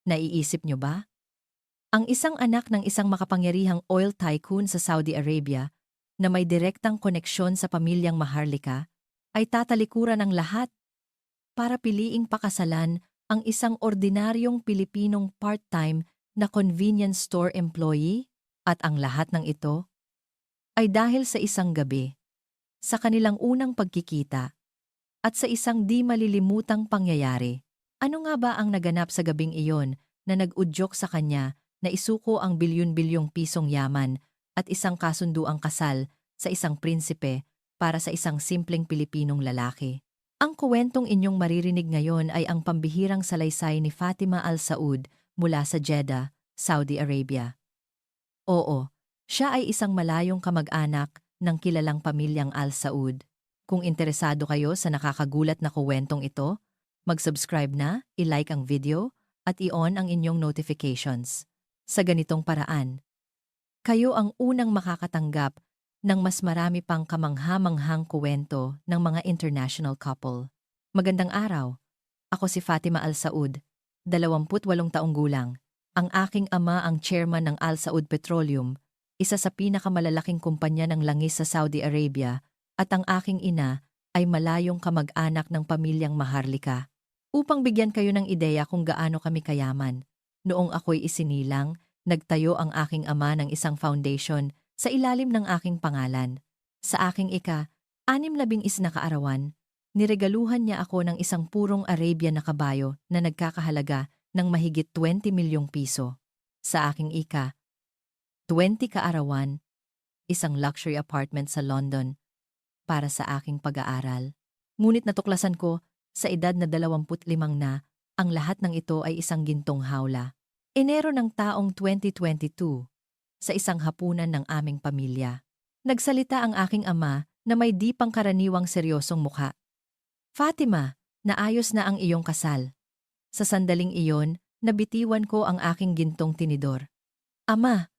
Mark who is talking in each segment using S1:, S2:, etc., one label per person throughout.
S1: Naiisip nyo ba? Ang isang anak ng isang makapangyarihang oil tycoon sa Saudi Arabia na may direktang koneksyon sa pamilyang Maharlika ay tatalikuran ng lahat para piliing pakasalan ang isang ordinaryong Pilipinong part-time na convenience store employee, at ang lahat ng ito ay dahil sa isang gabi, sa kanilang unang pagkikita, at sa isang di malilimutang pangyayari. Ano nga ba ang naganap sa gabing iyon na nag-udyok sa kanya na isuko ang bilyon-bilyong pisong yaman at isang kasunduang kasal sa isang prinsipe para sa isang simpleng Pilipinong lalaki? Ang kuwentong inyong maririnig ngayon ay ang pambihirang salaysay ni Fatima Al Saud mula sa Jeddah, Saudi Arabia. Oo, siya ay isang malayong kamag-anak ng kilalang pamilyang Al Saud. Kung interesado kayo sa nakakagulat na kuwentong ito, mag-subscribe na, i-like ang video, at i-on ang inyong notifications. Sa ganitong paraan, kayo ang unang makakatanggap ng mas marami pang kamangha-manghang kuwento ng mga international couple. Magandang araw. Ako si Fatima Al Saud, 28 taong gulang. Ang aking ama ang chairman ng Al Saud Petroleum, isa sa pinakamalalaking kumpanya ng langis sa Saudi Arabia, at ang aking ina ay malayong kamag-anak ng pamilyang Maharlika. Upang bigyan kayo ng ideya kung gaano kami kayaman, noong ako'y isinilang, nagtayo ang aking ama ng isang foundation sa ilalim ng aking pangalan. Sa aking ika-61 na kaarawan, niregaluhan niya ako ng isang purong Arabian na kabayo na nagkakahalaga ng mahigit 20 milyong piso. Sa aking ika-20 kaarawan, isang luxury apartment sa London para sa aking pag-aaral. Ngunit natuklasan ko sa edad na 25 na ang lahat ng ito ay isang gintong hawla. Enero ng taong 2022, sa isang hapunan ng aming pamilya, nagsalita ang aking ama na may di pangkaraniwang seryosong mukha. Fatima, naayos na ang iyong kasal. Sa sandaling iyon, nabitiwan ko ang aking gintong tinidor. Ama,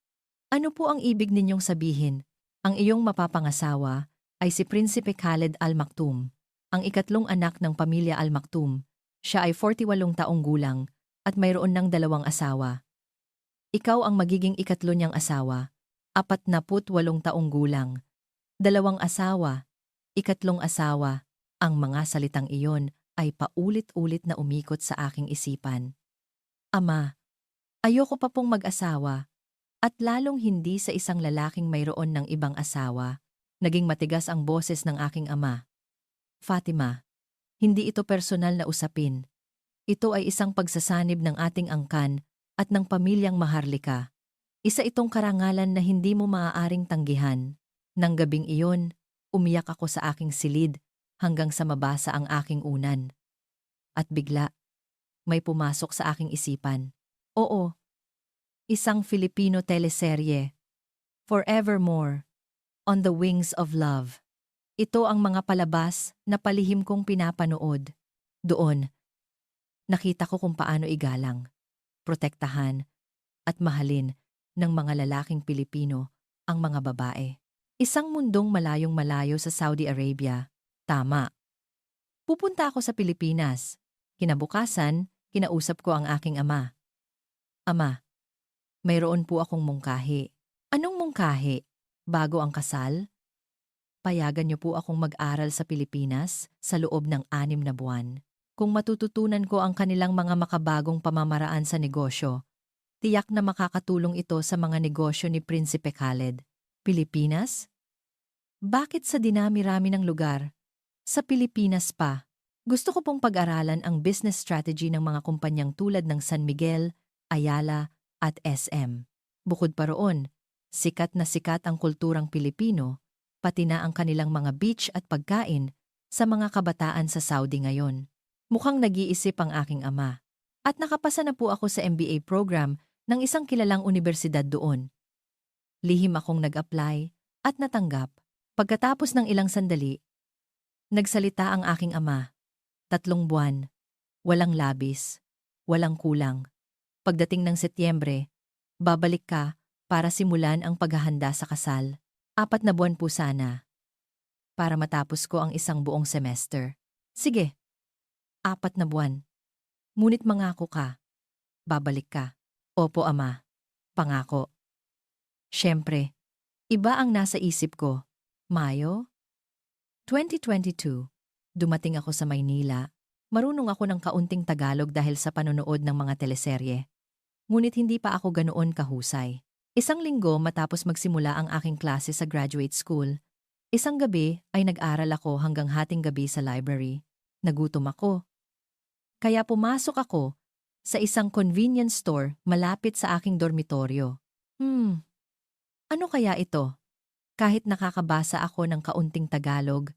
S1: ano po ang ibig ninyong sabihin? Ang iyong mapapangasawa ay si Prinsipe Khaled Al Maktoum, ang ikatlong anak ng pamilya Al Maktoum. Siya ay 48 taong gulang at mayroon ng 2 asawa. Ikaw ang magiging ikatlo niyang asawa, 48 taong gulang, 2 asawa, ikatlong asawa. Ang mga salitang iyon ay paulit-ulit na umikot sa aking isipan. Ama, ayoko pa pong mag-asawa, at lalong hindi sa isang lalaking mayroon ng ibang asawa. Naging matigas ang boses ng aking ama. Fatima, hindi ito personal na usapin. Ito ay isang pagsasanib ng ating angkan at ng pamilyang Maharlika. Isa itong karangalan na hindi mo maaaring tanggihan. Nang gabing iyon, umiyak ako sa aking silid hanggang sa mabasa ang aking unan. At bigla, may pumasok sa aking isipan. Oo, isang Filipino teleserye. Forevermore, On the Wings of Love. Ito ang mga palabas na palihim kong pinapanood. Doon, nakita ko kung paano igalang, protektahan, at mahalin ng mga lalaking Pilipino ang mga babae. Isang mundong malayong-malayo sa Saudi Arabia. Tama. Pupunta ako sa Pilipinas. Kinabukasan, kinausap ko ang aking ama. Ama, mayroon po akong mungkahi. Anong mungkahi? Bago ang kasal? Payagan niyo po akong mag-aral sa Pilipinas sa loob ng 6 na buwan. Kung matututunan ko ang kanilang mga makabagong pamamaraan sa negosyo, tiyak na makakatulong ito sa mga negosyo ni Prinsipe Khaled. Pilipinas? Bakit sa dinami-rami ng lugar? Sa Pilipinas pa. Gusto ko pong pag-aralan ang business strategy ng mga kumpanyang tulad ng San Miguel, Ayala, at SM. Bukod pa roon, sikat na sikat ang kulturang Pilipino, pati na ang kanilang mga beach at pagkain sa mga kabataan sa Saudi ngayon. Mukhang nag-iisip ang aking ama. At nakapasa na po ako sa MBA program ng isang kilalang unibersidad doon. Lihim akong nag-apply at natanggap. Pagkatapos ng ilang sandali, nagsalita ang aking ama. 3 buwan, walang labis, walang kulang. Pagdating ng Setyembre, babalik ka para simulan ang paghahanda sa kasal. 4 na buwan po sana, para matapos ko ang isang buong semester. Sige, 4 na buwan. Ngunit mangako ka, babalik ka. Opo, Ama. Pangako. Siyempre, iba ang nasa isip ko. Mayo 2022. Dumating ako sa Maynila. Marunong ako ng kaunting Tagalog dahil sa panonood ng mga teleserye. Ngunit hindi pa ako ganoon kahusay. Isang linggo matapos magsimula ang aking klase sa graduate school, isang gabi ay nag-aral ako hanggang hating gabi sa library. Nagutom ako. Kaya pumasok ako sa isang convenience store malapit sa aking dormitoryo. Ano kaya ito? Kahit nakakabasa ako ng kaunting Tagalog,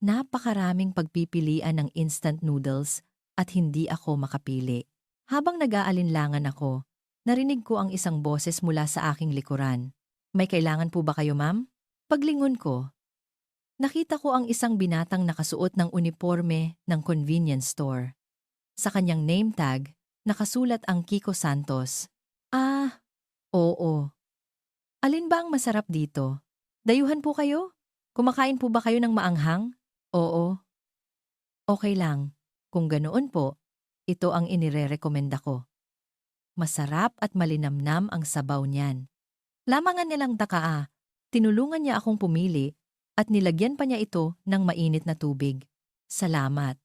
S1: napakaraming pagpipilian ng instant noodles at hindi ako makapili. Habang nag-aalinlangan ako, narinig ko ang isang boses mula sa aking likuran. May kailangan po ba kayo, ma'am? Paglingon ko, nakita ko ang isang binatang nakasuot ng uniforme ng convenience store. Sa kanyang name tag, nakasulat ang Kiko Santos. Ah, oo. Alin ba ang masarap dito? Dayuhan po kayo? Kumakain po ba kayo ng maanghang? Oo. Okay lang. Kung ganoon po, ito ang inirerekomenda ko. Masarap at malinamnam ang sabaw niyan. Lamangan nilang takaa, tinulungan niya akong pumili at nilagyan pa niya ito ng mainit na tubig. Salamat.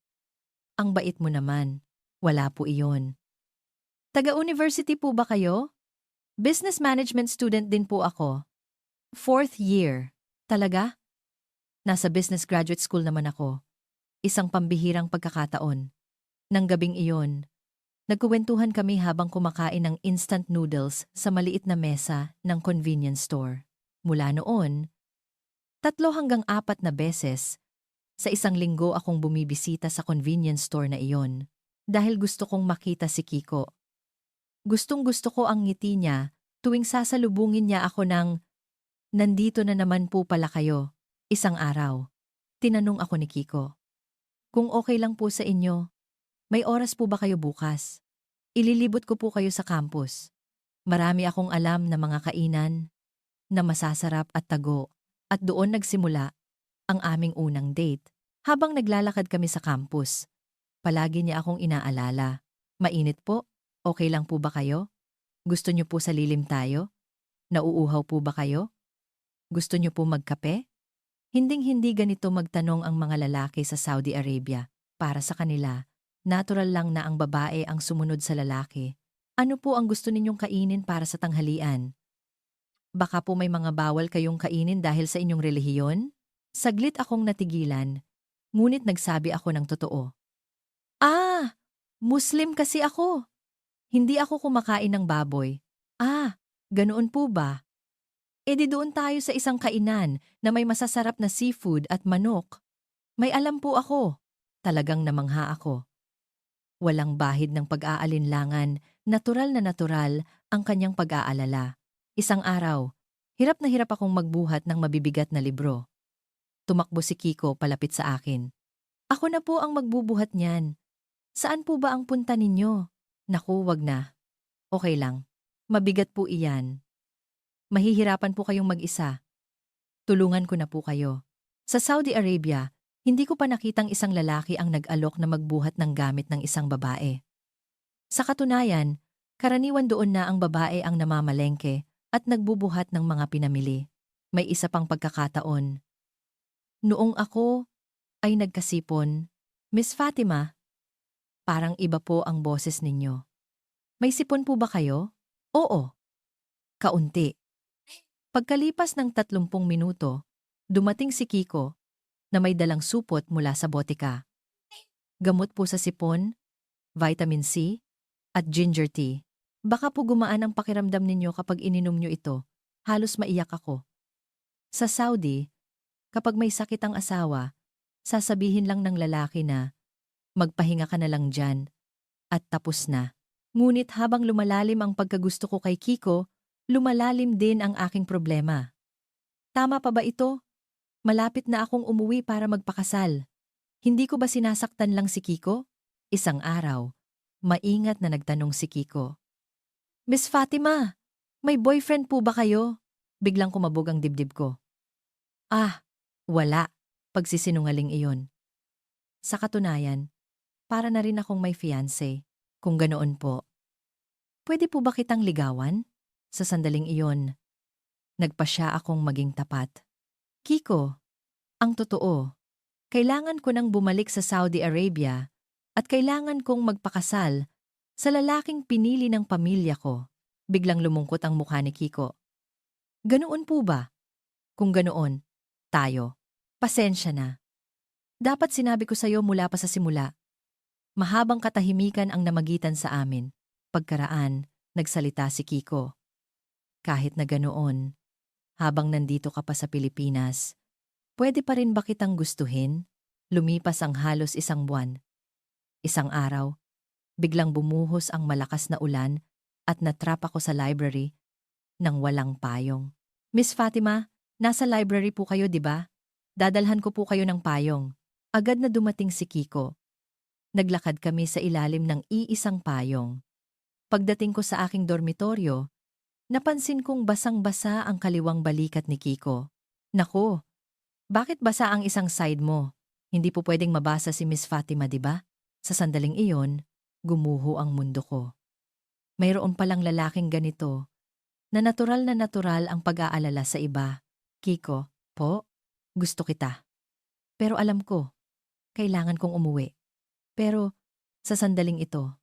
S1: Ang bait mo naman. Wala po iyon. Taga-university po ba kayo? Business management student din po ako. 4th year. Talaga? Nasa business graduate school naman ako. Isang pambihirang pagkakataon. Nang gabing iyon, nagkuwentuhan kami habang kumakain ng instant noodles sa maliit na mesa ng convenience store. Mula noon, 3 hanggang 4 na beses, sa isang linggo akong bumibisita sa convenience store na iyon dahil gusto kong makita si Kiko. Gustong-gusto ko ang ngiti niya tuwing sasalubungin niya ako ng, "Nandito na naman po pala kayo." Isang araw, tinanong ako ni Kiko, "Kung okay lang po sa inyo, may oras po ba kayo bukas? Ililibot ko po kayo sa campus. Marami akong alam na mga kainan na masasarap at tago." At doon nagsimula ang aming unang date. Habang naglalakad kami sa campus, palagi niya akong inaalala. "Mainit po? Okay lang po ba kayo? Gusto niyo po sa lilim tayo? Nauuhaw po ba kayo? Gusto niyo po magkape?" Hinding-hindi ganito magtanong ang mga lalaki sa Saudi Arabia. Para sa kanila, natural lang na ang babae ang sumunod sa lalaki. "Ano po ang gusto ninyong kainin para sa tanghalian? Baka po may mga bawal kayong kainin dahil sa inyong relihiyon?" Saglit akong natigilan, ngunit nagsabi ako ng totoo. "Ah, Muslim kasi ako. Hindi ako kumakain ng baboy." "Ah, ganoon po ba? E di doon tayo sa isang kainan na may masasarap na seafood at manok. May alam po ako." Talagang namangha ako. Walang bahid ng pag-aalinlangan, natural na natural ang kanyang pag-aalala. Isang araw, hirap na hirap akong magbuhat ng mabibigat na libro. Tumakbo si Kiko palapit sa akin. "Ako na po ang magbubuhat niyan. Saan po ba ang punta ninyo?" "Naku, wag na. Okay lang. Mabigat po iyan. Mahihirapan po kayong mag-isa. Tulungan ko na po kayo." Sa Saudi Arabia, hindi ko pa nakitang isang lalaki ang nag-alok na magbuhat ng gamit ng isang babae. Sa katunayan, karaniwan doon na ang babae ang namamalengke at nagbubuhat ng mga pinamili. May isa pang pagkakataon. Noong ako ay nagkasipon, "Miss Fatima, parang iba po ang boses ninyo. May sipon po ba kayo?" "Oo, kaunti." Pagkalipas ng 30 minuto, dumating si Kiko na may dalang supot mula sa botika. Gamot po sa sipon, vitamin C, at ginger tea. Baka po gumaan ang pakiramdam ninyo kapag ininom nyo ito. Halos maiyak ako. Sa Saudi, kapag may sakit ang asawa, sasabihin lang ng lalaki na, "Magpahinga ka na lang dyan," at tapos na. Ngunit habang lumalalim ang pagkagusto ko kay Kiko, lumalalim din ang aking problema. Tama pa ba ito? Malapit na akong umuwi para magpakasal. Hindi ko ba sinasaktan lang si Kiko? Isang araw, maingat na nagtanong si Kiko. "Miss Fatima, may boyfriend po ba kayo?" Biglang kumabog ang dibdib ko. "Ah, wala." Pagsisinungaling iyon. Sa katunayan, para na rin akong may fiancé. Kung ganoon po, Pwede po ba kitang ligawan? Sa sandaling iyon, nagpa siya akong maging tapat. Kiko, ang totoo, kailangan ko nang bumalik sa Saudi Arabia at kailangan kong magpakasal sa lalaking pinili ng pamilya ko. Biglang lumungkot ang mukha ni Kiko. Ganoon po ba? Kung ganoon, tayo. Pasensya na. Dapat sinabi ko sa'yo mula pa sa simula. Mahabang katahimikan ang namagitan sa amin. Pagkaraan, nagsalita si Kiko. Kahit na ganoon, habang nandito ka pa sa Pilipinas, pwede pa rin ba kitang gustuhin? Lumipas ang halos isang buwan. Isang araw, biglang bumuhos ang malakas na ulan at natrap ako sa library nang walang payong. Miss Fatima, nasa library po kayo, di ba? Dadalhan ko po kayo ng payong. Agad na dumating si Kiko. Naglakad kami sa ilalim ng iisang payong. Pagdating ko sa aking dormitoryo, napansin kong basang-basa ang kaliwang balikat ni Kiko. Nako, bakit basa ang isang side mo? Hindi po pwedeng mabasa si Miss Fatima, di ba? Sa sandaling iyon, gumuho ang mundo ko. Mayroon palang lalaking ganito, na natural ang pag-aalala sa iba. Kiko, po, gusto kita. Pero alam ko, kailangan kong umuwi. Pero, sa sandaling ito,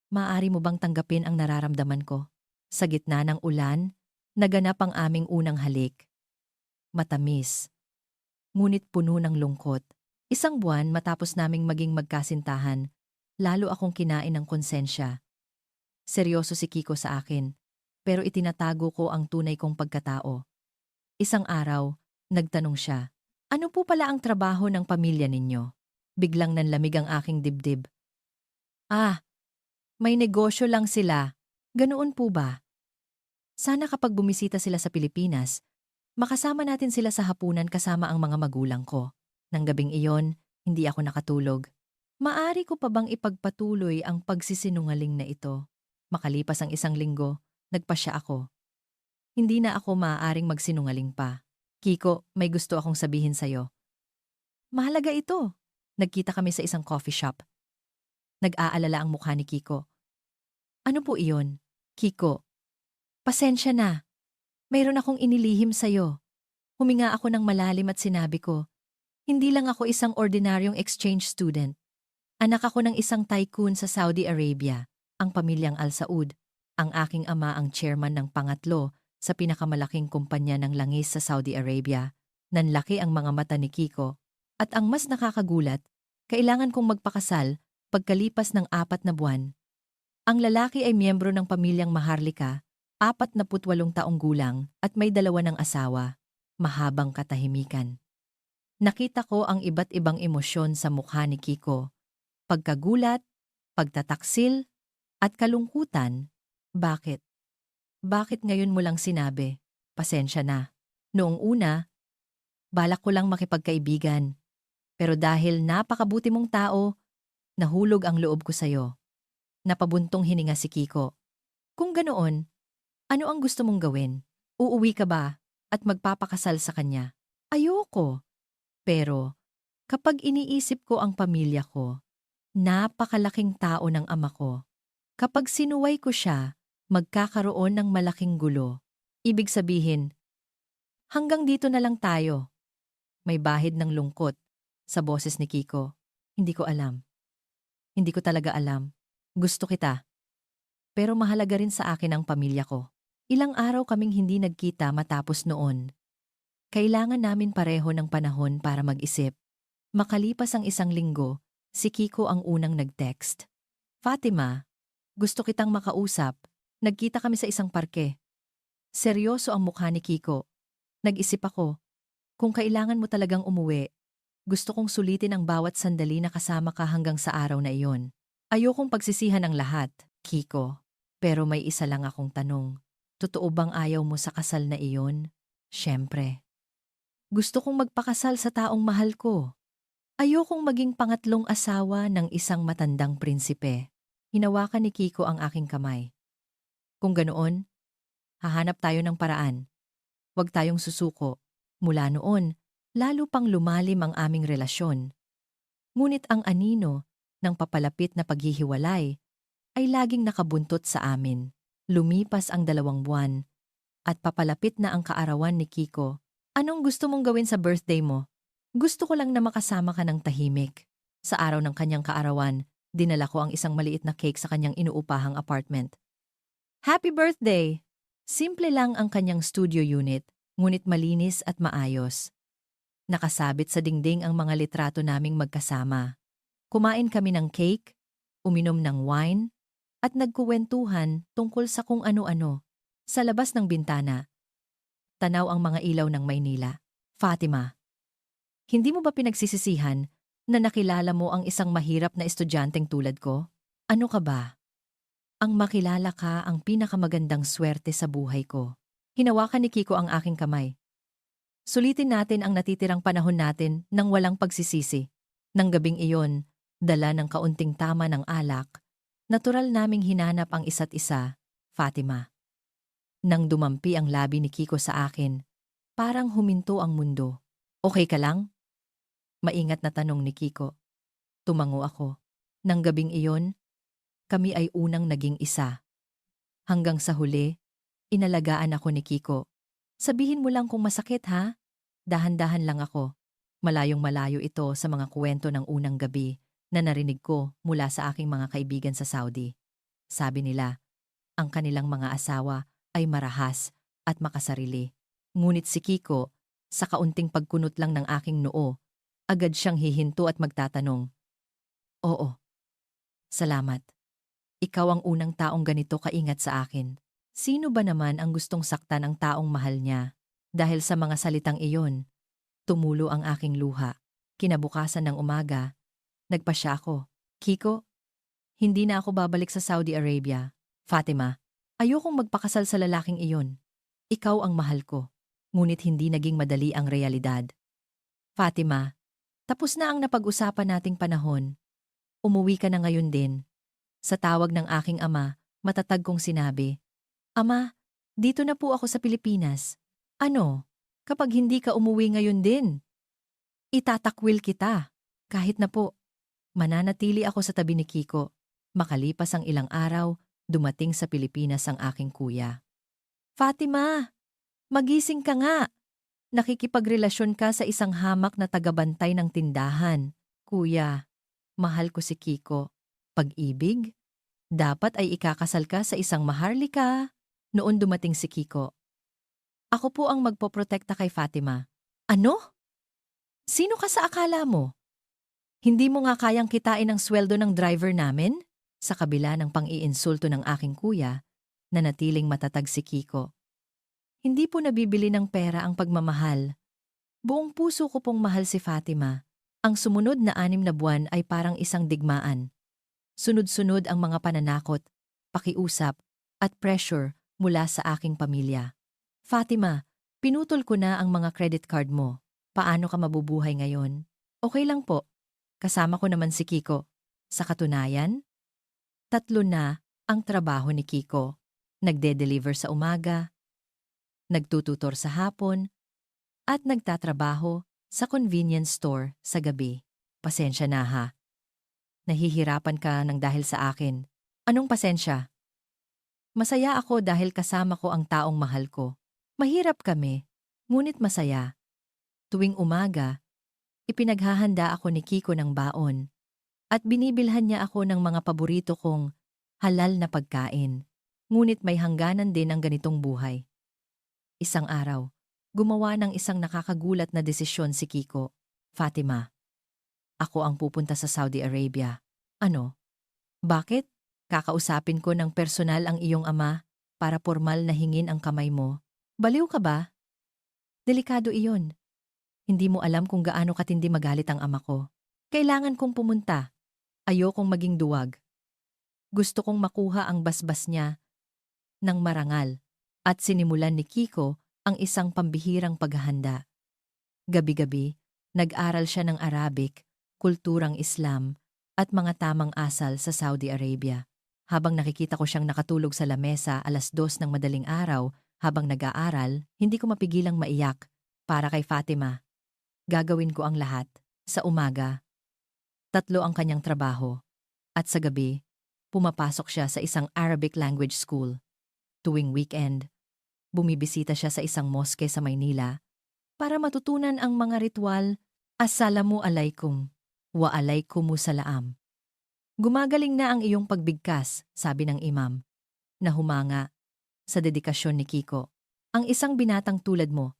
S1: maaari mo bang tanggapin ang nararamdaman ko? Sa gitna ng ulan, naganap ang aming unang halik. Matamis, ngunit puno ng lungkot. Isang buwan matapos naming maging magkasintahan, lalo akong kinain ng konsensya. Seryoso si Kiko sa akin, pero itinatago ko ang tunay kong pagkatao. Isang araw, nagtanong siya, ano po pala ang trabaho ng pamilya ninyo? Biglang nanlamig ang aking dibdib. Ah, may negosyo lang sila. Ganoon po ba? Sana kapag bumisita sila sa Pilipinas, makasama natin sila sa hapunan kasama ang mga magulang ko. Nang gabing iyon, hindi ako nakatulog. Maari ko pa bang ipagpatuloy ang pagsisinungaling na ito? Makalipas ang isang linggo, nagpasya ako. Hindi na ako maaaring magsinungaling pa. Kiko, may gusto akong sabihin sa'yo. Mahalaga ito. Nagkita kami sa isang coffee shop. Nag-aalala ang mukha ni Kiko. Ano po iyon? Kiko, pasensya na. Mayroon akong inilihim sa'yo. Huminga ako ng malalim at sinabi ko, hindi lang ako isang ordinaryong exchange student. Anak ako ng isang tycoon sa Saudi Arabia, ang pamilyang Al Saud. Ang aking ama ang chairman ng pangatlo sa pinakamalaking kumpanya ng langis sa Saudi Arabia. Nanlaki ang mga mata ni Kiko. At ang mas nakakagulat, kailangan kong magpakasal pagkalipas ng 4 na buwan. Ang lalaki ay miyembro ng pamilyang Maharlika, 48 taong gulang at may 2 ng asawa. Mahabang katahimikan. Nakita ko ang iba't ibang emosyon sa mukha ni Kiko. Pagkagulat, pagtataksil, at kalungkutan. Bakit? Bakit ngayon mo lang sinabi? Pasensya na. Noong una, balak ko lang makipagkaibigan. Pero dahil napakabuti mong tao, nahulog ang loob ko sa'yo. Napabuntong hininga si Kiko. Kung ganoon, ano ang gusto mong gawin? Uuwi ka ba at magpapakasal sa kanya? Ayoko. Pero kapag iniisip ko ang pamilya ko, napakalaking tao ng ama ko. Kapag sinuway ko siya, magkakaroon ng malaking gulo. Ibig sabihin, hanggang dito na lang tayo. May bahid ng lungkot sa boses ni Kiko. Hindi ko alam. Hindi ko talaga alam. Gusto kita. Pero mahalaga rin sa akin ang pamilya ko. Ilang araw kaming hindi nagkita matapos noon. Kailangan namin pareho ng panahon para mag-isip. Makalipas ang isang linggo, si Kiko ang unang nag-text. Fatima, gusto kitang makausap. Nagkita kami sa isang parke. Seryoso ang mukha ni Kiko. Nag-isip ako, kung kailangan mo talagang umuwi, gusto kong sulitin ang bawat sandali na kasama ka hanggang sa araw na iyon. Ayokong pagsisihan ang lahat, Kiko. Pero may isa lang akong tanong. Totoo bang ayaw mo sa kasal na iyon? Siyempre. Gusto kong magpakasal sa taong mahal ko. Ayokong maging pangatlong asawa ng isang matandang prinsipe. Hinawakan ni Kiko ang aking kamay. Kung ganoon, hahanap tayo ng paraan. Huwag tayong susuko. Mula noon, lalo pang lumalim ang aming relasyon. Ngunit ang anino ng papalapit na paghihiwalay ay laging nakabuntot sa amin. Lumipas ang 2 buwan at papalapit na ang kaarawan ni Kiko. Anong gusto mong gawin sa birthday mo? Gusto ko lang na makasama ka ng tahimik. Sa araw ng kanyang kaarawan, dinala ko ang isang maliit na cake sa kanyang inuupahang apartment. Happy birthday! Simple lang ang kanyang studio unit, ngunit malinis at maayos. Nakasabit sa dingding ang mga litrato naming magkasama. Kumain kami ng cake, uminom ng wine, at nagkuwentuhan tungkol sa kung ano-ano. Sa labas ng bintana, tanaw ang mga ilaw ng Maynila. Fatima, hindi mo ba pinagsisisihan na nakilala mo ang isang mahirap na estudyanteng tulad ko? Ano ka ba? Ang makilala ka ang pinakamagandang swerte sa buhay ko. Hinawakan ni Kiko ang aking kamay. Sulitin natin ang natitirang panahon natin nang walang pagsisisi. Nang gabing iyon, dala ng kaunting tama ng alak, natural naming hinanap ang isa't isa, Fatima. Nang dumampi ang labi ni Kiko sa akin, parang huminto ang mundo. Okay ka lang? Maingat na tanong ni Kiko. Tumango ako. Nang gabing iyon, kami ay unang naging isa. Hanggang sa huli, inalagaan ako ni Kiko. Sabihin mo lang kung masakit ha? Dahan-dahan lang ako. Malayong malayo ito sa mga kwento ng unang gabi na narinig ko mula sa aking mga kaibigan sa Saudi. Sabi nila, ang kanilang mga asawa ay marahas at makasarili. Ngunit si Kiko, sa kaunting pagkunot lang ng aking noo, agad siyang hihinto at magtatanong. Oo, salamat. Ikaw ang unang taong ganito kaingat sa akin. Sino ba naman ang gustong saktan ang taong mahal niya? Dahil sa mga salitang iyon, tumulo ang aking luha. Kinabukasan ng umaga, nagpasya ako. Kiko, hindi na ako babalik sa Saudi Arabia. Fatima, ayokong magpakasal sa lalaking iyon. Ikaw ang mahal ko. Ngunit hindi naging madali ang realidad. Fatima, tapos na ang napag-usapan nating panahon. Umuwi ka na ngayon din. Sa tawag ng aking ama, matatag kong sinabi, Ama, dito na po ako sa Pilipinas. Ano, kapag hindi ka umuwi ngayon din? Itatakwil kita. Kahit na po, mananatili ako sa tabi ni Kiko. Makalipas ang ilang araw, dumating sa Pilipinas ang aking kuya. Fatima, magising ka nga. Nakikipagrelasyon ka sa isang hamak na tagabantay ng tindahan. Kuya, mahal ko si Kiko. Pag-ibig? Dapat ay ikakasal ka sa isang maharlika. Noon dumating si Kiko. Ako po ang magpoprotekta kay Fatima. Ano? Sino ka sa akala mo? Hindi mo nga kayang kitain ang sweldo ng driver namin? Sa kabila ng pang-iinsulto ng aking kuya, nanatiling matatag si Kiko. Hindi po nabibili ng pera ang pagmamahal. Buong puso ko pong mahal si Fatima. Ang sumunod na 6 na buwan ay parang isang digmaan. Sunod-sunod ang mga pananakot, pakiusap, at pressure mula sa aking pamilya. Fatima, pinutol ko na ang mga credit card mo. Paano ka mabubuhay ngayon? Okay lang po. Kasama ko naman si Kiko. Sa katunayan, 3 na ang trabaho ni Kiko. Nagde-deliver sa umaga, nagtututor sa hapon, at nagtatrabaho sa convenience store sa gabi. Pasensya na ha. Nahihirapan ka ng dahil sa akin. Anong pasensya? Masaya ako dahil kasama ko ang taong mahal ko. Mahirap kami, ngunit masaya. Tuwing umaga, ipinaghahanda ako ni Kiko ng baon at binibilhan niya ako ng mga paborito kong halal na pagkain. Ngunit may hangganan din ang ganitong buhay. Isang araw, gumawa ng isang nakakagulat na desisyon si Kiko. Fatima, ako ang pupunta sa Saudi Arabia. Ano? Bakit? Kakausapin ko ng personal ang iyong ama para formal na hingin ang kamay mo. Baliw ka ba? Delikado iyon. Hindi mo alam kung gaano katindi magalit ang ama ko. Kailangan kong pumunta. Ayokong maging duwag. Gusto kong makuha ang basbas niya ng marangal. At sinimulan ni Kiko ang isang pambihirang paghahanda. Gabi-gabi, nag-aral siya ng Arabic, kulturang Islam, at mga tamang asal sa Saudi Arabia. Habang nakikita ko siyang nakatulog sa lamesa 2:00 ng madaling araw habang nag-aaral, hindi ko mapigilang maiyak. Para kay Fatima, gagawin ko ang lahat. Sa umaga, 3 ang kanyang trabaho. At sa gabi, pumapasok siya sa isang Arabic language school. Tuwing weekend, bumibisita siya sa isang moske sa Maynila para matutunan ang mga ritual. Assalamu alaikum, wa alaikumusalaam. Gumagaling na ang iyong pagbigkas, sabi ng imam, na humanga sa dedikasyon ni Kiko. Ang isang binatang tulad mo,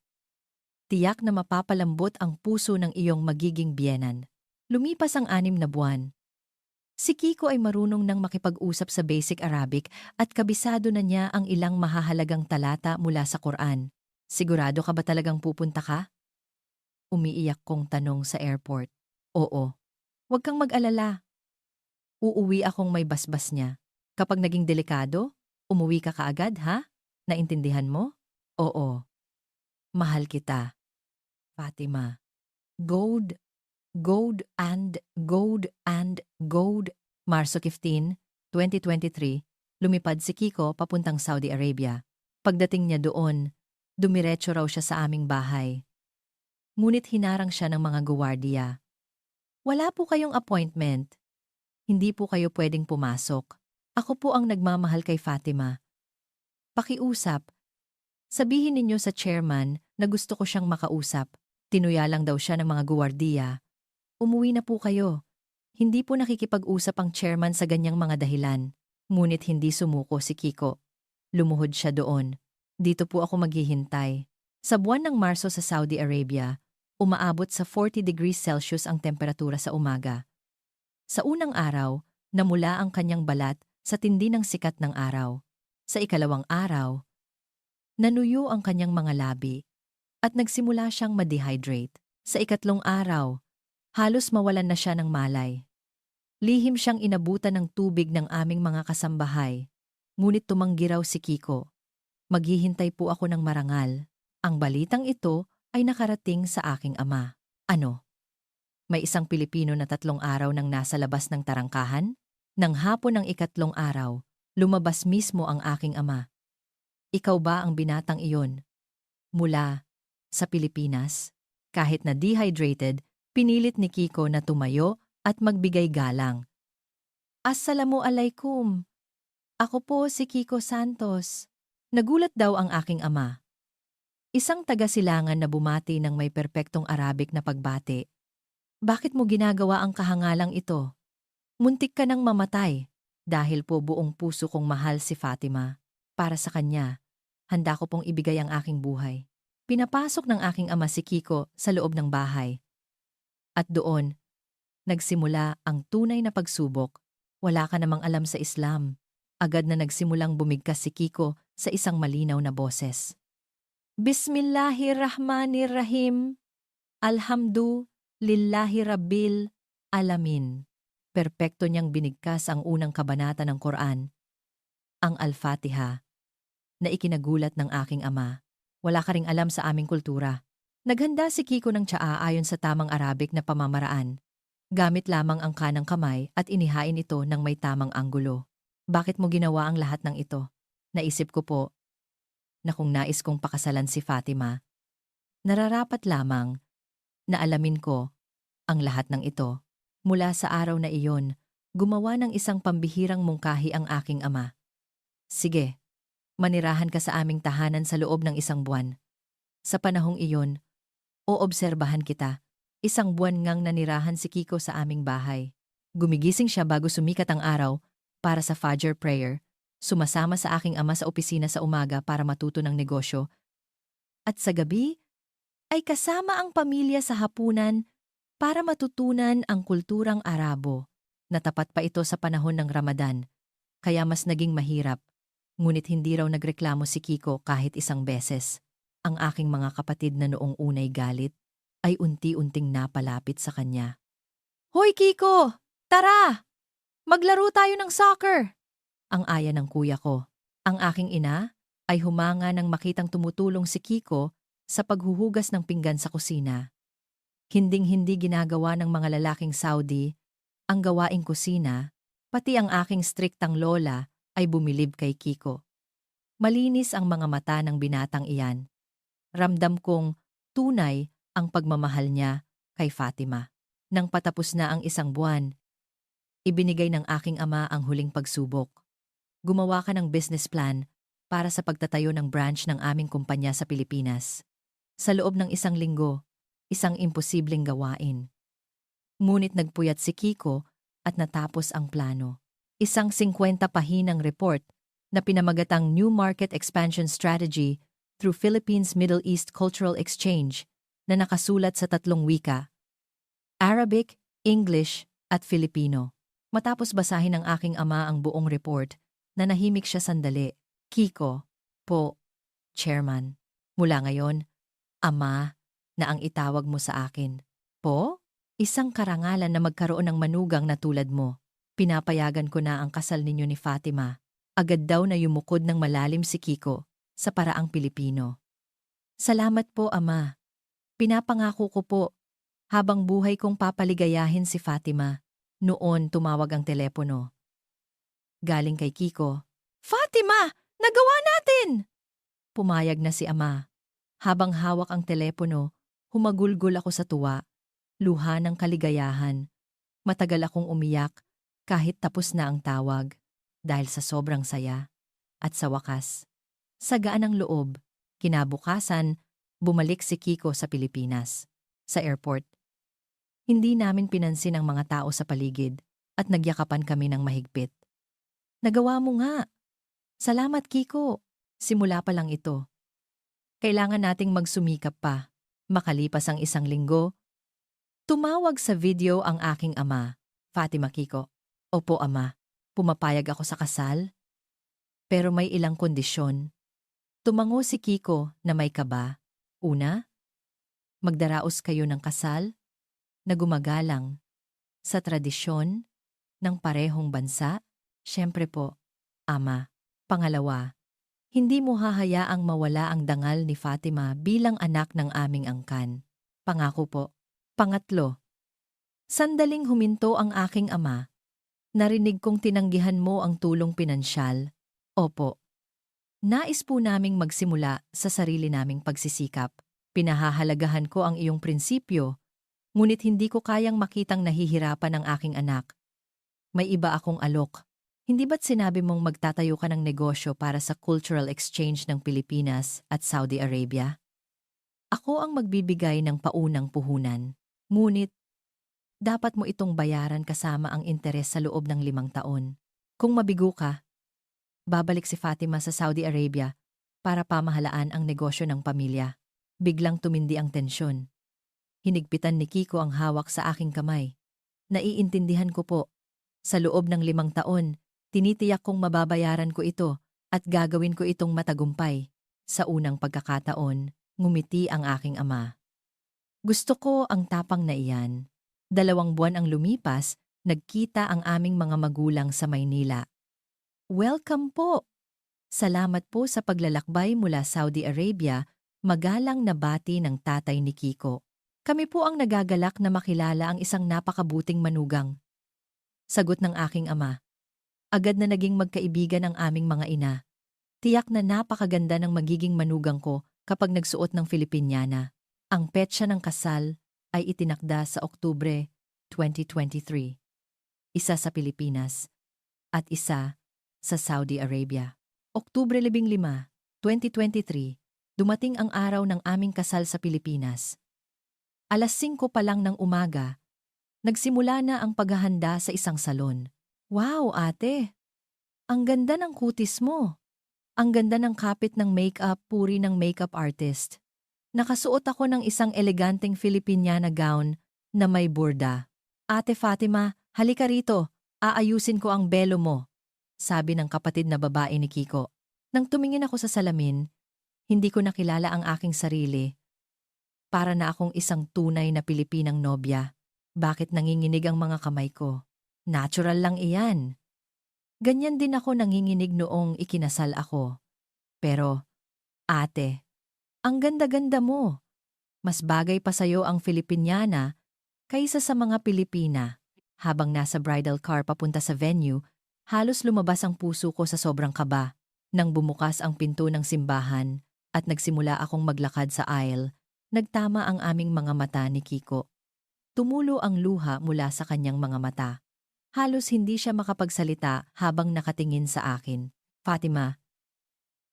S1: tiyak na mapapalambot ang puso ng iyong magiging biyenan. Lumipas ang 6 na buwan. Si Kiko ay marunong nang makipag-usap sa basic Arabic at kabisado na niya ang ilang mahahalagang talata mula sa Quran. Sigurado ka ba talagang pupunta ka? Umiiyak kong tanong sa airport. Oo. Huwag kang mag-alala. Uuwi akong may basbas niya. Kapag naging delikado, umuwi ka kaagad, ha? Naintindihan mo? Oo. Mahal kita. Fatima. Gold. Gold and gold and gold. Marso 15, 2023, lumipad si Kiko papuntang Saudi Arabia. Pagdating niya doon, dumiretso raw siya sa aming bahay. Ngunit hinarang siya ng mga guwardiya. Wala po kayong appointment. Hindi po kayo pwedeng pumasok. Ako po ang nagmamahal kay Fatima. Pakiusap. Sabihin ninyo sa chairman na gusto ko siyang makausap. Tinuya lang daw siya ng mga guwardiya. Umuwi na po kayo. Hindi po nakikipag-usap ang chairman sa ganyang mga dahilan. Ngunit hindi sumuko si Kiko. Lumuhod siya doon. Dito po ako maghihintay. Sa buwan ng Marso sa Saudi Arabia, umaabot sa 40 degrees Celsius ang temperatura sa umaga. Sa unang araw, namula ang kanyang balat sa tindi ng sikat ng araw. Sa ikalawang araw, nanuyo ang kanyang mga labi at nagsimula siyang ma-dehydrate. Sa ikatlong araw, halos mawalan na siya ng malay. Lihim siyang inabutan ng tubig ng aming mga kasambahay. Ngunit tumanggi raw si Kiko. Maghihintay po ako ng marangal. Ang balitang ito ay nakarating sa aking ama. Ano? May isang Pilipino na 3 araw nang nasa labas ng tarangkahan? Nang hapon ng ikatlong araw, lumabas mismo ang aking ama. Ikaw ba ang binatang iyon? Mula sa Pilipinas? Kahit na dehydrated, pinilit ni Kiko na tumayo at magbigay galang. Assalamu alaikum. Ako po si Kiko Santos. Nagulat daw ang aking ama. Isang taga-silangan na bumati ng may perpektong Arabic na pagbati. Bakit mo ginagawa ang kahangalang ito? Muntik ka nang mamatay. Dahil po buong puso kong mahal si Fatima. Para sa kanya, handa ko pong ibigay ang aking buhay. Pinapasok ng aking ama si Kiko sa loob ng bahay. At doon, nagsimula ang tunay na pagsubok. Wala ka namang alam sa Islam. Agad na nagsimulang bumigkas si Kiko sa isang malinaw na boses. Bismillahirrahmanirrahim. Alhamdulillahi Rabbil Alamin. Perpekto niyang binigkas ang unang kabanata ng Quran, ang Al-Fatiha, na ikinagulat ng aking ama. Wala ka ring alam sa aming kultura. Naghanda si Kiko ng tsaa ayon sa tamang Arabic na pamamaraan. Gamit lamang ang kanang kamay at inihain ito ng may tamang anggulo. Bakit mo ginawa ang lahat ng ito? Naisip ko po na kung nais kong pakasalan si Fatima, nararapat lamang na alamin ko ang lahat ng ito. Mula sa araw na iyon, gumawa ng isang pambihirang mungkahi ang aking ama. Sige, manirahan ka sa aming tahanan sa loob ng 1 buwan. Sa panahong iyon, oobserbahan kita. 1 buwan ngang nanirahan si Kiko sa aming bahay. Gumigising siya bago sumikat ang araw para sa Fajr prayer, sumasama sa aking ama sa opisina sa umaga para matuto ng negosyo, at sa gabi ay kasama ang pamilya sa hapunan para matutunan ang kulturang Arabo. Natapat pa ito sa panahon ng Ramadan, kaya mas naging mahirap. Ngunit hindi raw nagreklamo si Kiko kahit 1 beses. Ang aking mga kapatid na noong unay galit ay unti-unting napalapit sa kanya. Hoy Kiko! Tara! Maglaro tayo ng soccer! Ang aya ng kuya ko. Ang aking ina ay humanga nang makitang tumutulong si Kiko sa paghuhugas ng pinggan sa kusina. Hinding-hindi ginagawa ng mga lalaking Saudi ang gawaing kusina, pati ang aking striktang lola ay bumilib kay Kiko. Malinis ang mga mata ng binatang iyan. Ramdam kong tunay ang pagmamahal niya kay Fatima. Nang patapos na ang 1 buwan, ibinigay ng aking ama ang huling pagsubok. Gumawa ka ng business plan para sa pagtatayo ng branch ng aming kumpanya sa Pilipinas. Sa loob ng isang linggo, isang imposibleng gawain. Ngunit nagpuyat si Kiko at natapos ang plano. Isang 50 pahinang report na pinamagatang New Market Expansion Strategy through Philippines Middle East Cultural Exchange na nakasulat sa 3 wika, Arabic, English, at Filipino. Matapos basahin ng aking ama ang buong report, nanahimik siya sandali. Kiko, po, Chairman. Mula ngayon, Ama, na ang itawag mo sa akin. Po? Isang karangalan na magkaroon ng manugang na tulad mo. Pinapayagan ko na ang kasal ninyo ni Fatima. Agad daw na yumukod ng malalim si Kiko sa paraang Pilipino. Salamat po, Ama. Pinapangako ko po, habang buhay kong papaligayahin si Fatima. Noon tumawag ang telepono. Galing kay Kiko. Fatima! Nagawa natin! Pumayag na si Ama. Habang hawak ang telepono, humagulgol ako sa tuwa, luha ng kaligayahan. Matagal akong umiyak kahit tapos na ang tawag dahil sa sobrang saya. At sa wakas, sa gaan ng loob, kinabukasan, bumalik si Kiko sa Pilipinas. Sa airport, hindi namin pinansin ang mga tao sa paligid at nagyakapan kami ng mahigpit. Nagawa mo nga! Salamat, Kiko! Simula pa lang ito. Kailangan nating magsumikap pa. Makalipas ang 1 linggo, tumawag sa video ang aking ama, Fatima. Kiko. Opo, Ama. Pumapayag ako sa kasal. Pero may ilang kondisyon. Tumango si Kiko na may kaba. Una, magdaraos kayo ng kasal na gumagalang sa tradisyon ng parehong bansa. Siyempre po, Ama. Pangalawa, hindi mo hahayaang mawala ang dangal ni Fatima bilang anak ng aming angkan. Pangako po. Pangatlo, sandaling huminto ang aking ama. Narinig kong tinanggihan mo ang tulong pinansyal. Opo. Nais po naming magsimula sa sarili naming pagsisikap. Pinahahalagahan ko ang iyong prinsipyo, ngunit hindi ko kayang makitang nahihirapan ang aking anak. May iba akong alok. Hindi ba't sinabi mong magtatayo ka ng negosyo para sa cultural exchange ng Pilipinas at Saudi Arabia? Ako ang magbibigay ng paunang puhunan. Ngunit, dapat mo itong bayaran kasama ang interes sa loob ng 5 taon. Kung mabigo ka, babalik si Fatima sa Saudi Arabia para pamahalaan ang negosyo ng pamilya. Biglang tumindi ang tensyon. Hinigpitan ni Kiko ang hawak sa aking kamay. Naiintindihan ko po. Sa loob ng 5 taon, tinitiyak kong mababayaran ko ito at gagawin ko itong matagumpay. Sa unang pagkakataon, ngumiti ang aking ama. Gusto ko ang tapang na iyan. 2 buwan ang lumipas, nagkita ang aming mga magulang sa Maynila. Welcome po! Salamat po sa paglalakbay mula Saudi Arabia, magalang na bati ng tatay ni Kiko. Kami po ang nagagalak na makilala ang isang napakabuting manugang. Sagot ng aking ama. Agad na naging magkaibigan ang aming mga ina. Tiyak na napakaganda ng magiging manugang ko kapag nagsuot ng Filipiniana. Ang petsa ng kasal ay itinakda sa Oktubre 2023. Isa sa Pilipinas at isa sa Saudi Arabia. Oktubre 15, 2023, dumating ang araw ng aming kasal sa Pilipinas. 5:00 pa lang ng umaga, nagsimula na ang paghahanda sa isang salon. Wow, ate! Ang ganda ng kutis mo. Ang ganda ng kapit ng makeup, puri ng makeup artist. Nakasuot ako ng isang eleganteng Filipiniana gown na may burda. Ate Fatima, halika rito. Aayusin ko ang belo mo, sabi ng kapatid na babae ni Kiko. Nang tumingin ako sa salamin, hindi ko nakilala ang aking sarili. Para na akong isang tunay na Pilipinang nobya. Bakit nanginginig ang mga kamay ko? Natural lang iyan. Ganyan din ako nanginginig noong ikinasal ako. Pero, ate, ang ganda-ganda mo. Mas bagay pa sa'yo ang Filipiniana kaysa sa mga Pilipina. Habang nasa bridal car papunta sa venue, halos lumabas ang puso ko sa sobrang kaba. Nang bumukas ang pinto ng simbahan at nagsimula akong maglakad sa aisle, nagtama ang aming mga mata ni Kiko. Tumulo ang luha mula sa kanyang mga mata. Halos hindi siya makapagsalita habang nakatingin sa akin. Fatima,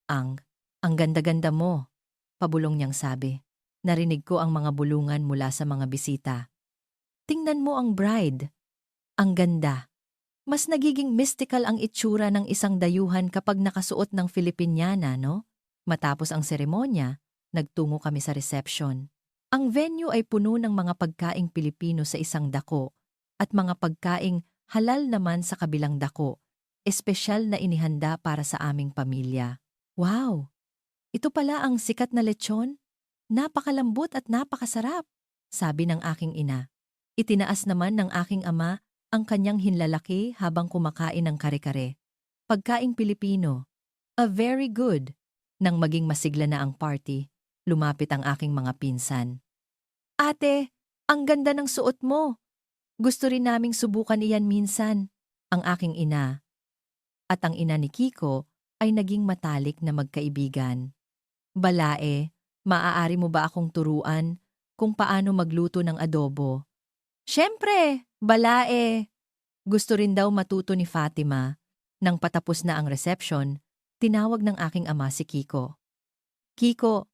S1: Ang, ang ganda-ganda mo, pabulong niyang sabi. Narinig ko ang mga bulungan mula sa mga bisita. Tingnan mo ang bride. Ang ganda. Mas nagiging mystical ang itsura ng isang dayuhan kapag nakasuot ng Filipiniana, no? Matapos ang seremonya, nagtungo kami sa reception. Ang venue ay puno ng mga pagkaing Pilipino sa isang dako at mga pagkaing halal naman sa kabilang dako, espesyal na inihanda para sa aming pamilya. Wow! Ito pala ang sikat na lechon? Napakalambot at napakasarap, sabi ng aking ina. Itinaas naman ng aking ama ang kanyang hinlalaki habang kumakain ng kare-kare. Pagkaing Pilipino. A very good. Nang maging masigla na ang party, lumapit ang aking mga pinsan. Ate, ang ganda ng suot mo. Gusto rin naming subukan iyan minsan. Ang aking ina. At ang ina ni Kiko ay naging matalik na magkaibigan. Balae, maaari mo ba akong turuan kung paano magluto ng adobo? Siyempre, balae. Gusto rin daw matuto ni Fatima. Nang patapos na ang reception, tinawag ng aking ama si Kiko. Kiko,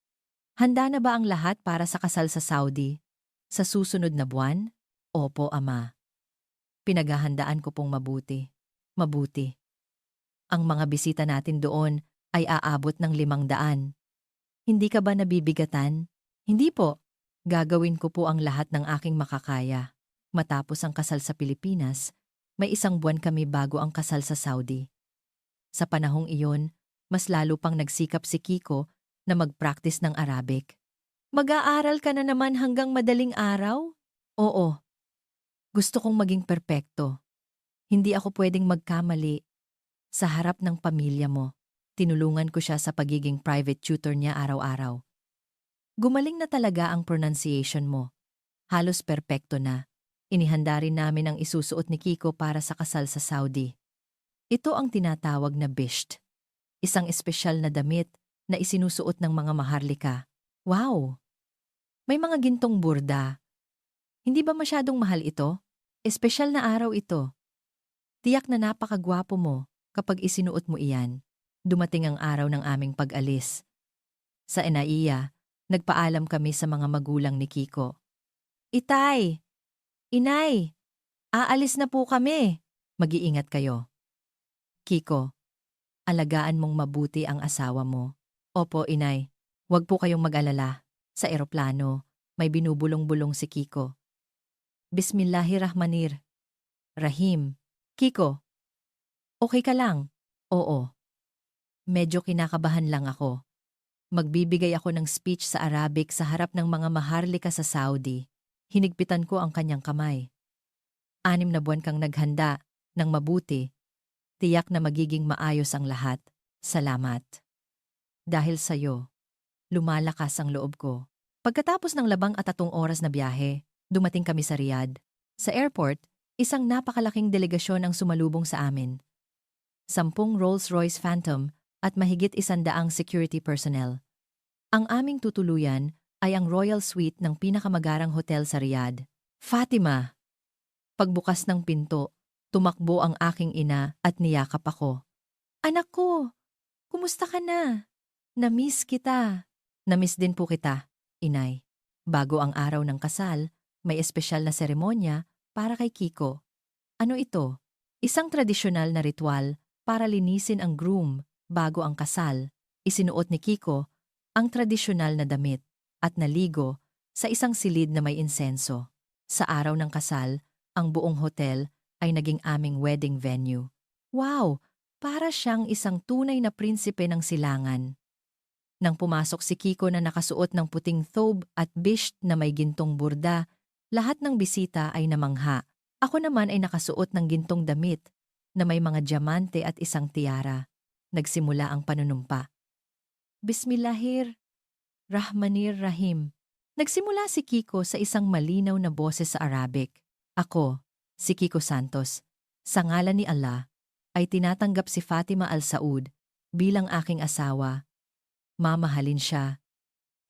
S1: handa na ba ang lahat para sa kasal sa Saudi? Sa susunod na buwan? Opo, ama. Pinaghahandaan ko pong mabuti. Mabuti. Ang mga bisita natin doon ay aabot ng 500. Hindi ka ba nabibigatan? Hindi po. Gagawin ko po ang lahat ng aking makakaya. Matapos ang kasal sa Pilipinas, may 1 buwan kami bago ang kasal sa Saudi. Sa panahong iyon, mas lalo pang nagsikap si Kiko na mag-practice ng Arabic. Mag-aaral ka na naman hanggang madaling araw? Oo. Gusto kong maging perpekto. Hindi ako pwedeng magkamali. Sa harap ng pamilya mo, tinulungan ko siya sa pagiging private tutor niya araw-araw. Gumaling na talaga ang pronunciation mo. Halos perpekto na. Inihanda rin namin ang isusuot ni Kiko para sa kasal sa Saudi. Ito ang tinatawag na bisht. Isang espesyal na damit na isinusuot ng mga maharlika. Wow! May mga gintong burda. Hindi ba masyadong mahal ito? Espesyal na araw ito. Tiyak na napakagwapo mo kapag isinuot mo iyan. Dumating ang araw ng aming pag-alis. Sa Enaiya, nagpaalam kami sa mga magulang ni Kiko. Itay! Inay! Aalis na po kami. Mag-iingat kayo. Kiko, alagaan mong mabuti ang asawa mo. Opo, inay. Huwag po kayong mag-alala. Sa eroplano, may binubulong-bulong si Kiko. Bismillahirrahmanir. Rahim. Kiko, okay ka lang? Oo. Medyo kinakabahan lang ako. Magbibigay ako ng speech sa Arabic sa harap ng mga maharlika sa Saudi. Hinigpitan ko ang kanyang kamay. 6 na buwan kang naghanda ng mabuti. Tiyak na magiging maayos ang lahat. Salamat. Dahil sa'yo, lumalakas ang loob ko. Pagkatapos ng 13 oras na biyahe, dumating kami sa Riyadh. Sa airport, isang napakalaking delegasyon ang sumalubong sa amin. 10 Rolls-Royce Phantom at mahigit 100 security personnel. Ang aming tutuluyan ay ang Royal Suite ng pinakamagarang hotel sa Riyadh. Fatima! Pagbukas ng pinto, tumakbo ang aking ina at niyakap ako. Anak ko, kumusta ka na? Namiss kita. Namiss din po kita, inay. Bago ang araw ng kasal, may espesyal na seremonya para kay Kiko. Ano ito? Isang tradisyonal na ritual para linisin ang groom bago ang kasal. Isinuot ni Kiko ang tradisyonal na damit at naligo sa isang silid na may insenso. Sa araw ng kasal, ang buong hotel ay naging aming wedding venue. Wow! Para siyang isang tunay na prinsipe ng silangan. Nang pumasok si Kiko na nakasuot ng puting thobe at bisht na may gintong burda, lahat ng bisita ay namangha. Ako naman ay nakasuot ng gintong damit na may mga diamante at isang tiara. Nagsimula ang panunumpa. Bismillahirrahmanirrahim. Nagsimula si Kiko sa isang malinaw na boses sa Arabic. Ako, si Kiko Santos, sa ngalan ni Allah, ay tinatanggap si Fatima Al Saud bilang aking asawa. Mamahalin siya,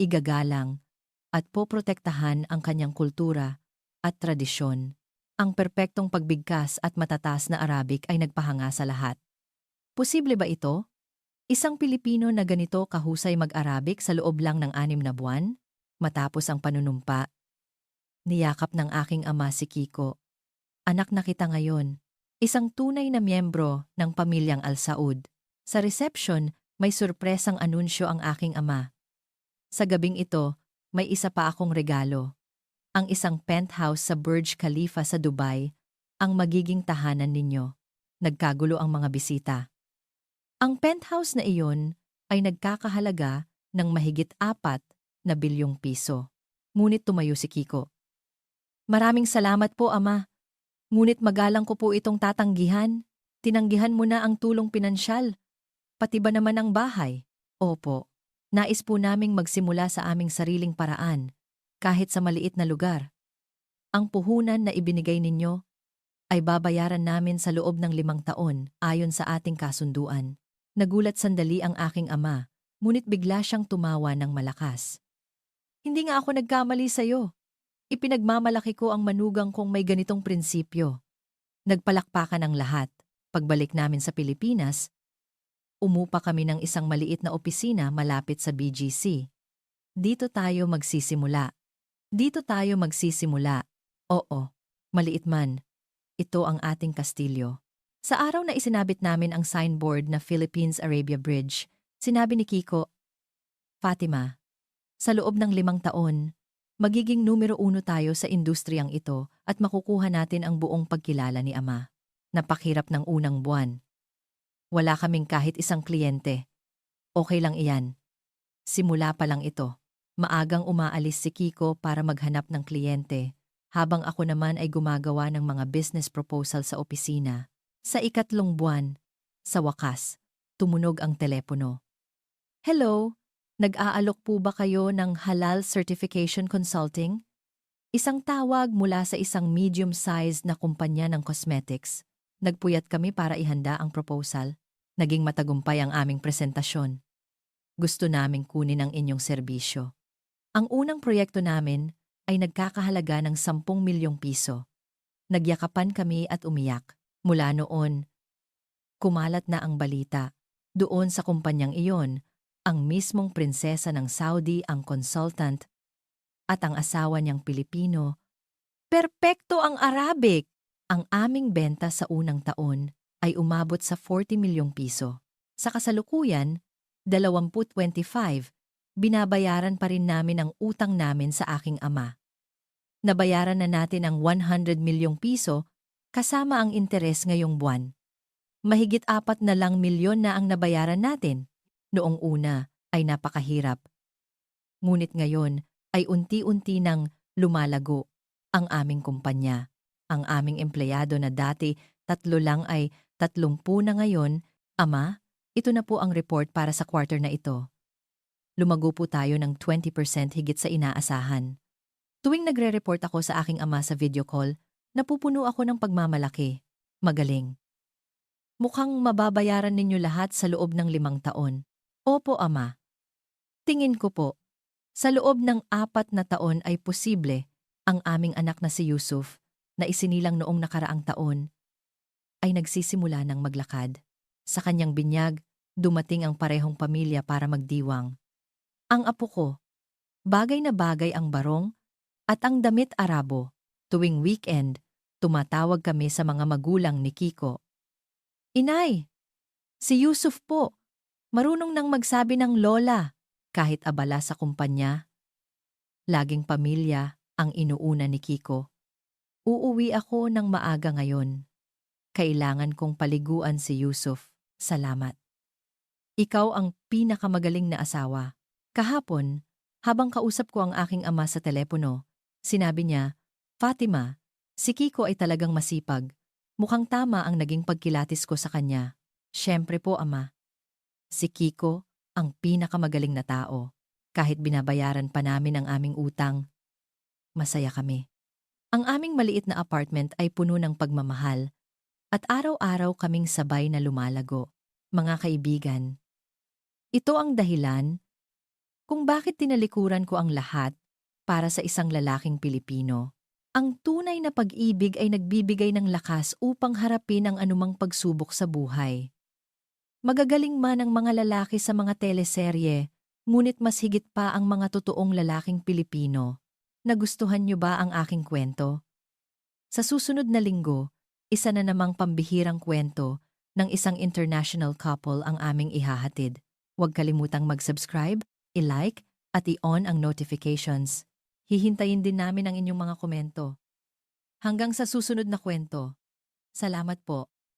S1: igagalang, at poprotektahan ang kanyang kultura at tradisyon. Ang perpektong pagbigkas at matataas na Arabic ay nagpahanga sa lahat. Posible ba ito? Isang Pilipino na ganito kahusay mag-Arabic sa loob lang ng 6 na buwan? Matapos ang panunumpa, niyakap ng aking ama si Kiko. Anak na kita ngayon. Isang tunay na miyembro ng pamilyang Al Saud. Sa reception, may surpresang anunsyo ang aking ama. Sa gabing ito, may isa pa akong regalo. Ang isang penthouse sa Burj Khalifa sa Dubai, ang magiging tahanan ninyo. Nagkagulo ang mga bisita. Ang penthouse na iyon ay nagkakahalaga ng mahigit 4 na bilyong piso. Ngunit tumayo si Kiko. Maraming salamat po, Ama. Ngunit magalang ko po itong tatanggihan. Tinanggihan mo na ang tulong pinansyal. Pati ba naman ang bahay? Opo. Nais po naming magsimula sa aming sariling paraan, kahit sa maliit na lugar. Ang puhunan na ibinigay ninyo ay babayaran namin sa loob ng 5 taon ayon sa ating kasunduan. Nagulat sandali ang aking ama, ngunit bigla siyang tumawa ng malakas. Hindi nga ako nagkamali sa'yo. Ipinagmamalaki ko ang manugang kong may ganitong prinsipyo. Nagpalakpakan ang lahat. Pagbalik namin sa Pilipinas, umupa kami ng isang maliit na opisina malapit sa BGC. Dito tayo magsisimula. Dito tayo magsisimula. Oo, maliit man. Ito ang ating kastilyo. Sa araw na isinabit namin ang signboard na Philippines-Arabia Bridge, sinabi ni Kiko, Fatima, sa loob ng 5 taon, magiging numero 1 tayo sa industriyang ito at makukuha natin ang buong pagkilala ni Ama. Napakhirap ng unang buwan. Wala kaming kahit isang kliyente. Okay lang iyan. Simula pa lang ito. Maagang umaalis si Kiko para maghanap ng kliyente, habang ako naman ay gumagawa ng mga business proposal sa opisina. Sa 3 buwan, sa wakas, tumunog ang telepono. Hello, nag-aalok po ba kayo ng Halal Certification Consulting? Isang tawag mula sa isang medium-sized na kumpanya ng cosmetics. Nagpuyat kami para ihanda ang proposal. Naging matagumpay ang aming presentasyon. Gusto naming kunin ang inyong serbisyo. Ang unang proyekto namin ay nagkakahalaga ng 10 milyong piso. Nagyakapan kami at umiyak. Mula noon, kumalat na ang balita. Doon sa kumpanyang iyon, ang mismong prinsesa ng Saudi ang consultant at ang asawa niyang Pilipino. Perpekto ang Arabic! Ang aming benta sa unang taon ay umabot sa 40 milyong piso. Sa kasalukuyan, 2025, binabayaran pa rin namin ang utang namin sa aking ama. Nabayaran na natin ang 100 milyong piso kasama ang interes ngayong buwan. Mahigit 4 na lang milyon na ang nabayaran natin. Noong una ay napakahirap. Ngunit ngayon ay unti-unti nang lumalago ang aming kumpanya. Ang aming empleyado na dati 3 lang ay 30 na ngayon. Ama, ito na po ang report para sa quarter na ito. Lumago po tayo ng 20% higit sa inaasahan. Tuwing nagre-report ako sa aking ama sa video call, napupuno ako ng pagmamalaki. Magaling. Mukhang mababayaran ninyo lahat sa loob ng 5 taon. Opo, Ama. Tingin ko po, sa loob ng 4 na taon ay posible ang aming anak na si Yusuf, na isinilang noong nakaraang taon, ay nagsisimula ng maglakad. Sa kanyang binyag, dumating ang parehong pamilya para magdiwang. Ang apo ko, bagay na bagay ang barong at ang damit Arabo. Tuwing weekend, tumatawag kami sa mga magulang ni Kiko. Inay, si Yusuf po, marunong nang magsabi ng lola, kahit abala sa kumpanya. Laging pamilya ang inuuna ni Kiko. Uuwi ako ng maaga ngayon. Kailangan kong paliguan si Yusuf. Salamat. Ikaw ang pinakamagaling na asawa. Kahapon, habang kausap ko ang aking ama sa telepono, sinabi niya, Fatima, si Kiko ay talagang masipag. Mukhang tama ang naging pagkilatis ko sa kanya. Siyempre po, Ama. Si Kiko ang pinakamagaling na tao. Kahit binabayaran pa namin ang aming utang, masaya kami. Ang aming maliit na apartment ay puno ng pagmamahal at araw-araw kaming sabay na lumalago. Mga kaibigan, ito ang dahilan kung bakit tinalikuran ko ang lahat para sa isang lalaking Pilipino. Ang tunay na pag-ibig ay nagbibigay ng lakas upang harapin ang anumang pagsubok sa buhay. Magagaling man ang mga lalaki sa mga teleserye, ngunit mas higit pa ang mga totoong lalaking Pilipino. Nagustuhan niyo ba ang aking kwento? Sa susunod na linggo, isa na namang pambihirang kwento ng isang international couple ang aming ihahatid. Huwag kalimutang mag-subscribe, i-like, at i-on ang notifications. Hihintayin din namin ang inyong mga komento. Hanggang sa susunod na kwento. Salamat po.